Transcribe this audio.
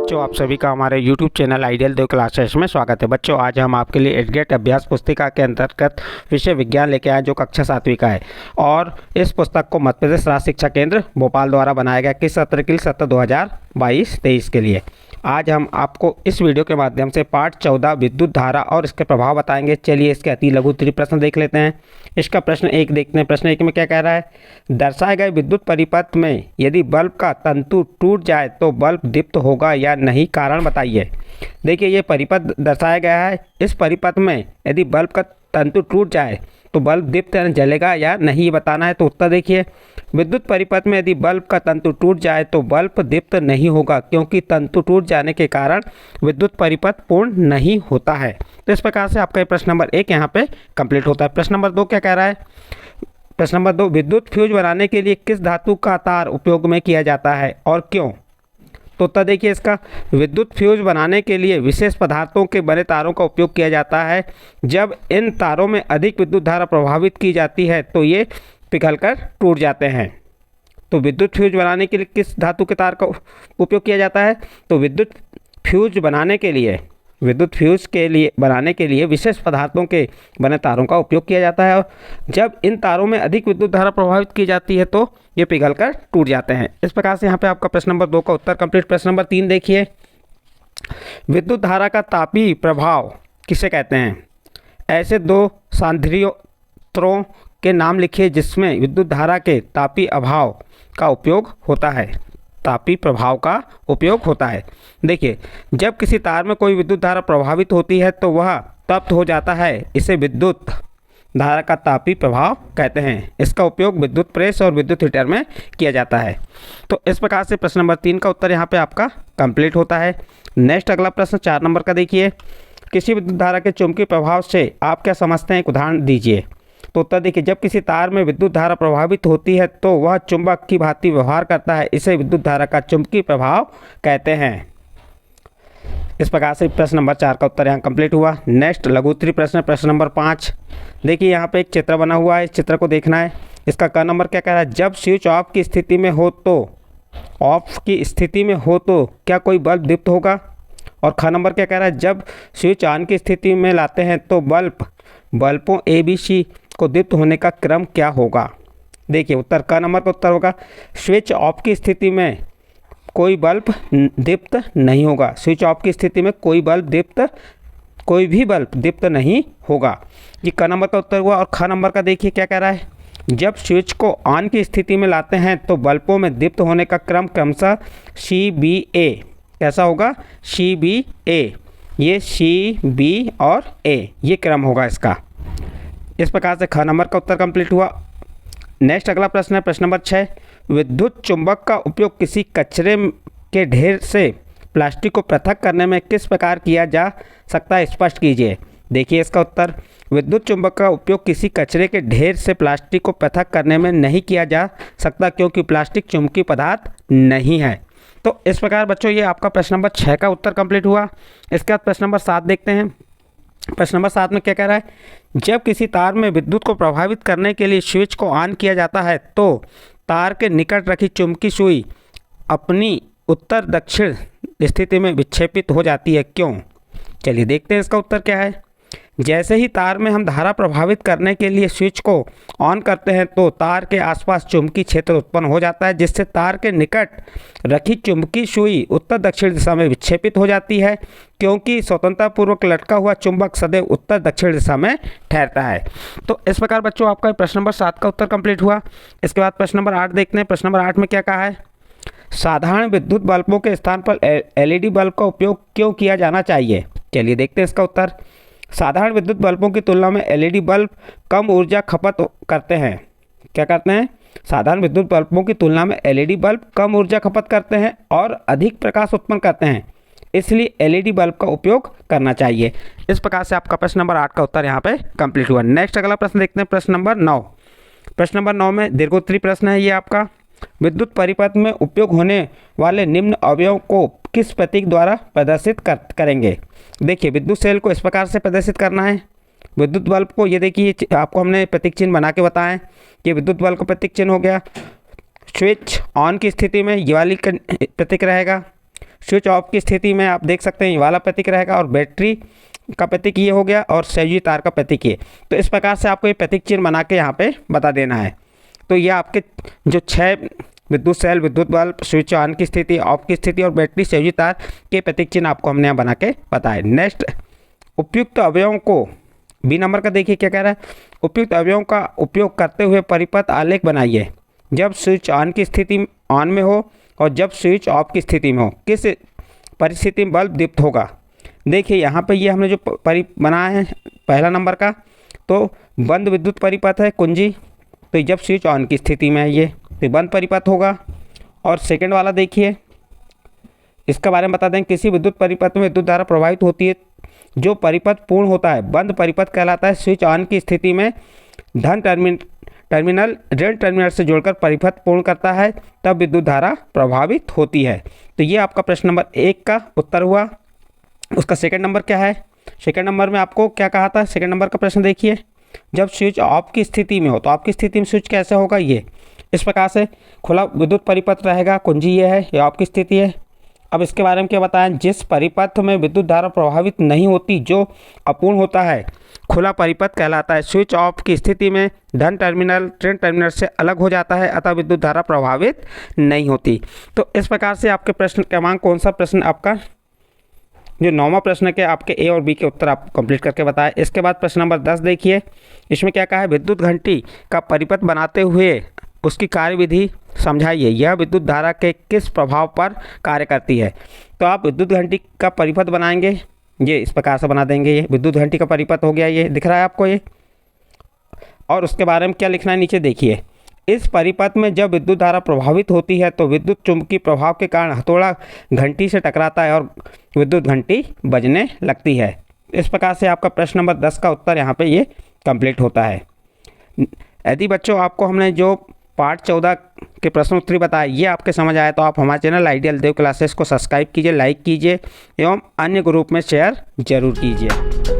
बच्चों, आप सभी का हमारे YouTube चैनल आइडियल देव क्लासेस में स्वागत है। बच्चों, आज हम आपके लिए एडगेट अभ्यास पुस्तिका के अंतर्गत विषय विज्ञान लेके आए जो कक्षा 7वीं का है। और इस पुस्तक को मध्य प्रदेश राज्य शिक्षा केंद्र भोपाल द्वारा बनाया गया किस सत्र के लिए? सत्र 2022-23 के लिए। आज हम आपको इस वीडियो के माध्यम से पाठ 14 विद्युत धारा और इसके प्रभाव बताएंगे। चलिए इसके अति लघु उत्तरीय प्रश्न देख लेते हैं। इसका प्रश्न 1 देखते हैं। प्रश्न 1 में क्या कह रहा है? दर्शाए गए विद्युत परिपथ में यदि बल्ब का तंतु टूट जाए तो बल्ब दीप्त होगा या नहीं, कारण बताइए। देखिए, ये परिपथ दर्शाया गया है। इस परिपथ में यदि बल्ब का तंतु टूट जाए तो बल्ब दीप्त जलेगा या नहीं, ये बताना है। तो उत्तर देखिए, विद्युत परिपथ में यदि बल्ब का तंतु टूट जाए तो बल्ब दीप्त नहीं होगा, क्योंकि तंतु टूट जाने के कारण विद्युत परिपथ पूर्ण नहीं होता है। तो इस प्रकार से आपका प्रश्न नंबर 1 यहाँ पे कंप्लीट होता है। प्रश्न नंबर 2 क्या कह रहा है? प्रश्न नंबर 2, विद्युत फ्यूज बनाने के लिए किस धातु का तार उपयोग में किया जाता है और क्यों? तो उत्तर देखिए इसका, विद्युत फ्यूज बनाने के लिए विशेष पदार्थों के बने तारों का उपयोग किया जाता है। जब इन तारों में अधिक विद्युत धारा प्रभावित की जाती है तो ये पिघलकर टूट जाते हैं। तो विद्युत फ्यूज बनाने के लिए किस धातु के तार का उपयोग किया जाता है? तो विद्युत फ्यूज बनाने के लिए विशेष पदार्थों के बने तारों का उपयोग किया जाता है। और जब इन तारों में अधिक विद्युत धारा प्रभावित की जाती है तो ये पिघलकर टूट जाते हैं। इस प्रकार से यहाँ पे आपका प्रश्न नंबर 2 का उत्तर कंप्लीट। प्रश्न नंबर 3 देखिए, विद्युत धारा का तापीय प्रभाव किसे कहते हैं? ऐसे 2 सांद्रित्रों के नाम लिखिए जिसमें विद्युत धारा के तापीय अभाव का उपयोग होता है। तापीय प्रभाव का उपयोग होता है। देखिए, जब किसी तार में कोई विद्युत धारा प्रभावित होती है तो वह तप्त हो जाता है। इसे विद्युत धारा का तापीय प्रभाव कहते हैं। इसका उपयोग विद्युत प्रेस और विद्युत हीटर में किया जाता है। तो इस प्रकार से प्रश्न नंबर 3 का उत्तर यहाँ पे आपका कंप्लीट होता है। नेक्स्ट अगला प्रश्न 4 नंबर का देखिए, किसी विद्युत धारा के चुंबकीय प्रभाव से आप क्या समझते हैं? एक उदाहरण दीजिए। तो उत्तर देखिए, जब किसी तार में विद्युत धारा प्रभावित होती है तो वह चुंबक की भांति व्यवहार करता है। इसे विद्युत धारा का चुंबकीय प्रभाव कहते हैं। इस प्रकार से प्रश्न नंबर 4 का उत्तर यहाँ कंप्लीट हुआ। नेक्स्ट लघु उत्तरीय प्रश्न, प्रश्न नंबर 5। देखिए, यहाँ पे एक चित्र बना हुआ है, इस चित्र को देखना है। इसका क नंबर क्या कह रहा है? जब स्विच ऑफ की स्थिति में हो तो क्या कोई बल्ब दीप्त होगा? और ख नंबर क्या कह रहा है? जब स्विच ऑन की स्थिति में लाते हैं तो बल्बों ABC को दीप्त होने का क्रम क्या होगा? देखिए, उत्तर क नंबर का उत्तर होगा, स्विच ऑफ की स्थिति में कोई बल्ब दीप्त नहीं होगा। स्विच ऑफ की स्थिति में कोई भी बल्ब दीप्त नहीं होगा। ये क नंबर का उत्तर हुआ। और ख नंबर का देखिए क्या कह रहा है? जब स्विच को ऑन की स्थिति में लाते हैं तो बल्बों में दीप्त होने का क्रम क्रमशः CBA कैसा होगा? CBA, ये CB और A ये क्रम होगा इसका। इस प्रकार से ख नंबर का उत्तर कंप्लीट हुआ। नेक्स्ट अगला प्रश्न है प्रश्न नंबर 6, विद्युत चुंबक का उपयोग किसी कचरे के ढेर से प्लास्टिक को पृथक करने में किस प्रकार किया जा सकता है? स्पष्ट कीजिए। देखिए इसका उत्तर, विद्युत चुंबक का उपयोग किसी कचरे के ढेर से प्लास्टिक को पृथक करने में नहीं किया जा सकता, क्योंकि प्लास्टिक चुंबकीय पदार्थ नहीं है। तो इस प्रकार बच्चों ये आपका प्रश्न नंबर 6 का उत्तर कंप्लीट हुआ। इसके बाद प्रश्न नंबर 7 देखते हैं। प्रश्न नंबर 7 में क्या कह रहा है? जब किसी तार में विद्युत को प्रभावित करने के लिए स्विच को ऑन किया जाता है तो तार के निकट रखी चुंबकीय सुई अपनी उत्तर दक्षिण स्थिति में विक्षेपित हो जाती है, क्यों? चलिए देखते हैं इसका उत्तर क्या है। जैसे ही तार में हम धारा प्रभावित करने के लिए स्विच को ऑन करते हैं तो तार के आसपास चुंबकीय क्षेत्र उत्पन्न हो जाता है, जिससे तार के निकट रखी चुंबकीय सुई उत्तर दक्षिण दिशा में विक्षेपित हो जाती है, क्योंकि स्वतंत्रतापूर्वक लटका हुआ चुंबक सदैव उत्तर दक्षिण दिशा में ठहरता है। तो इस प्रकार बच्चों आपका प्रश्न नंबर 7 का उत्तर कंप्लीट हुआ। इसके बाद प्रश्न नंबर 8 देखते हैं। प्रश्न नंबर 8 में क्या कहा है? साधारण विद्युत बल्बों के स्थान पर LED बल्ब का उपयोग क्यों किया जाना चाहिए? चलिए देखते हैं इसका उत्तर। साधारण विद्युत बल्बों की तुलना में LED बल्ब कम ऊर्जा खपत करते हैं। क्या करते हैं? साधारण विद्युत बल्बों की तुलना में LED बल्ब कम ऊर्जा खपत करते हैं और अधिक प्रकाश उत्पन्न करते हैं, इसलिए LED बल्ब का उपयोग करना चाहिए। इस प्रकार से आपका प्रश्न नंबर 8 का उत्तर यहाँ पे कंप्लीट हुआ। नेक्स्ट अगला प्रश्न देखते हैं, प्रश्न नंबर 9। प्रश्न नंबर 9 में दीर्घोत्तरीय प्रश्न है ये आपका। विद्युत परिपथ में उपयोग होने वाले निम्न अवयवों को किस प्रतीक द्वारा प्रदर्शित करेंगे? देखिए, विद्युत सेल को इस प्रकार से प्रदर्शित करना है। विद्युत बल्ब को ये देखिए आपको हमने प्रतीक चिन्ह बना के बताएं कि विद्युत बल्ब का प्रतीक चिन्ह हो गया। स्विच ऑन की स्थिति में ये वाली प्रतीक रहेगा। स्विच ऑफ की स्थिति में आप देख सकते हैं ये वाला प्रतीक रहेगा और बैटरी का प्रतीक ये हो गया और संयोजी तार का प्रतीक ये। तो इस प्रकार से आपको ये प्रतीक चिन्ह बना के यहाँ पे बता देना है। तो ये आपके जो 6 विद्युत सेल, विद्युत बल्ब, स्विच ऑन की स्थिति, ऑफ की स्थिति और बैटरी संयोजी तार के प्रतीक चिन्ह आपको हमने यहाँ बना के बताए। नेक्स्ट, उपयुक्त अवयवों को बी नंबर का देखिए क्या कह रहा है। उपयुक्त अवयवों का उपयोग करते हुए परिपथ आलेख बनाइए। जब स्विच ऑन की स्थिति ऑन में हो और जब स्विच ऑफ की स्थिति में हो, किस परिस्थिति में बल्ब दीप्त होगा। देखिए यहाँ पे ये हमने जो बनाया है पहला नंबर का, तो बंद विद्युत परिपथ है कुंजी, तो जब स्विच ऑन की स्थिति में है ये तो बंद परिपथ होगा। और सेकंड वाला देखिए, इसका बारे में बता दें, किसी विद्युत परिपथ में विद्युत धारा प्रवाहित होती है, जो परिपथ पूर्ण होता है बंद परिपथ कहलाता है। स्विच ऑन की स्थिति में धन टर्मिनल ऋण टर्मिनल से जोड़कर परिपथ पूर्ण करता है, तब विद्युत धारा प्रभावित होती है। तो ये आपका प्रश्न नंबर 1 का उत्तर हुआ। उसका सेकंड नंबर क्या है, सेकंड नंबर में आपको क्या कहा था, सेकंड नंबर का प्रश्न देखिए, जब स्विच ऑफ की स्थिति में हो तो ऑफ की स्थिति में स्विच कैसे होगा, ये इस प्रकार से खुला विद्युत परिपथ रहेगा, कुंजी ये है, ये ऑफ की स्थिति है। अब इसके बारे में क्या बताएं, जिस परिपथ में विद्युत धारा प्रभावित नहीं होती, जो अपूर्ण होता है, खुला परिपथ कहलाता है। स्विच ऑफ की स्थिति में धन टर्मिनल ऋण टर्मिनल से अलग हो जाता है, अतः विद्युत धारा प्रभावित नहीं होती। तो इस प्रकार से आपके प्रश्न क्रमांक कौन सा प्रश्न आपका जो 9वां प्रश्न के आपके ए और बी के उत्तर आप कंप्लीट करके बताएं। इसके बाद प्रश्न नंबर 10 देखिए, इसमें क्या कहा है, विद्युत घंटी का परिपथ बनाते हुए उसकी कार्यविधि समझाइए। यह विद्युत धारा के किस प्रभाव पर कार्य करती है। तो आप विद्युत घंटी का परिपथ बनाएंगे, ये इस प्रकार से बना देंगे। ये विद्युत घंटी का परिपथ हो गया, ये दिख रहा है आपको ये। और उसके बारे में क्या लिखना है नीचे देखिए, इस परिपथ में जब विद्युत धारा प्रभावित होती है तो विद्युत चुंबकीय प्रभाव के कारण हथौड़ा घंटी से टकराता है और विद्युत घंटी बजने लगती है। इस प्रकार से आपका प्रश्न नंबर 10 का उत्तर यहाँ पे ये कंप्लीट होता है। यदि बच्चों आपको हमने जो पार्ट 14 के प्रश्न उत्तरी बताए ये आपके समझ आए तो आप हमारे चैनल आइडियल देव क्लासेस को सब्सक्राइब कीजिए, लाइक कीजिए एवं अन्य ग्रुप में शेयर जरूर कीजिए।